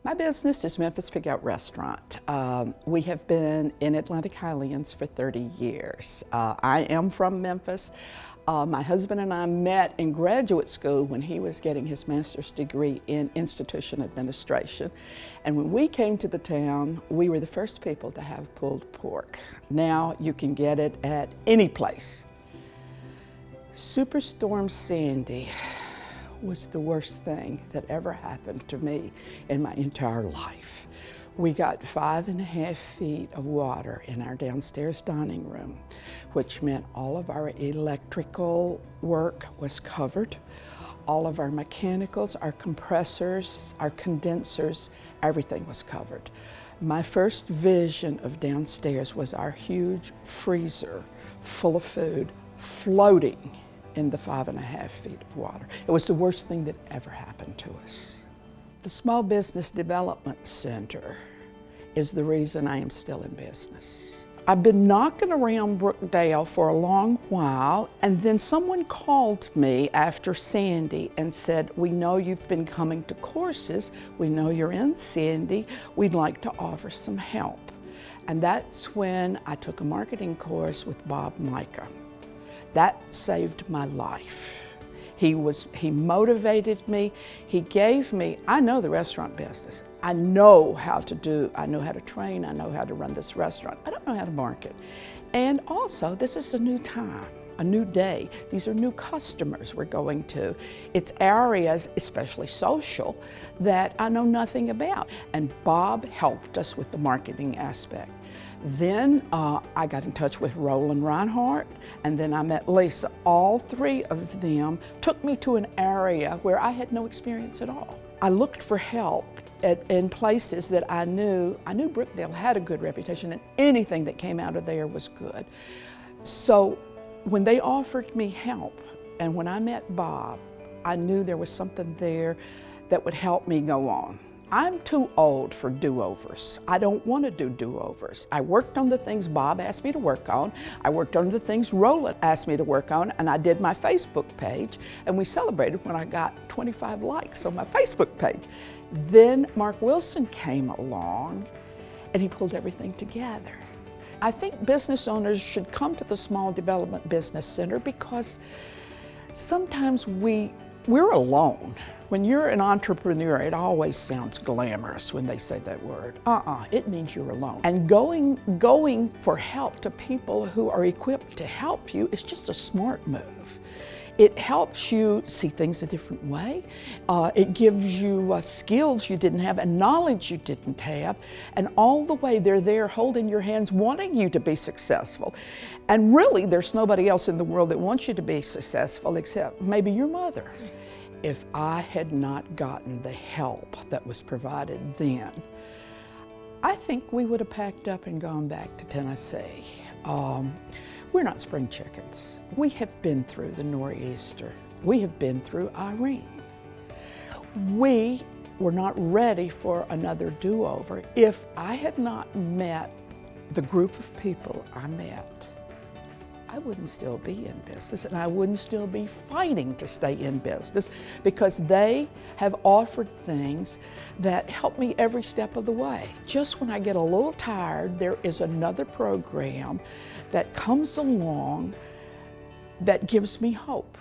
My business is Memphis Pigout Restaurant. We have been in Atlantic Highlands for 30 years. I am from Memphis. My husband and I met in graduate school when he was getting his master's degree in institution administration. And when we came to the town, we were the first people to have pulled pork. Now you can get it at any place. Superstorm Sandy was the worst thing that ever happened to me in my entire life. We got 5.5 feet of water in our downstairs dining room, which meant all of our electrical work was covered, all of our mechanicals, our compressors, our condensers, everything was covered. My first vision of downstairs was our huge freezer full of food floating in the 5.5 feet of water. It was the worst thing that ever happened to us. The Small Business Development Center is the reason I am still in business. I've been knocking around Brookdale for a long while, and then someone called me after Sandy and said, "We know you've been coming to courses. We know you're in Sandy. We'd like to offer some help." And that's when I took a marketing course with Bob Micah. That saved my life. He motivated me. He gave me, I know the restaurant business. I know how to train, I know how to run this restaurant. I don't know how to market. And also, this is a new time, a new day. These are new customers we're going to. It's areas, especially social, that I know nothing about. And Bob helped us with the marketing aspect. Then I got in touch with Roland Reinhardt, and then I met Lisa. All three of them took me to an area where I had no experience at all. I looked for help in places that I knew Brookdale had a good reputation, and anything that came out of there was good. So when they offered me help, and when I met Bob, I knew there was something there that would help me go on. I'm too old for do-overs. I don't want to do do-overs. I worked on the things Bob asked me to work on. I worked on the things Roland asked me to work on, and I did my Facebook page, and we celebrated when I got 25 likes on my Facebook page. Then Mark Wilson came along, and he pulled everything together. I think business owners should come to the Small Development Business Center because sometimes we're alone. When you're an entrepreneur, it always sounds glamorous when they say that word. It means you're alone. And going for help to people who are equipped to help you is just a smart move. It helps you see things a different way. It gives you skills you didn't have and knowledge you didn't have. And all the way they're there holding your hands, wanting you to be successful. And really, there's nobody else in the world that wants you to be successful except maybe your mother. If I had not gotten the help that was provided then, I think we would have packed up and gone back to Tennessee. We're not spring chickens. We have been through the nor'easter. We have been through Irene. We were not ready for another do-over. If I had not met the group of people I met, I wouldn't still be in business, and I wouldn't still be fighting to stay in business because they have offered things that help me every step of the way. Just when I get a little tired, there is another program that comes along that gives me hope.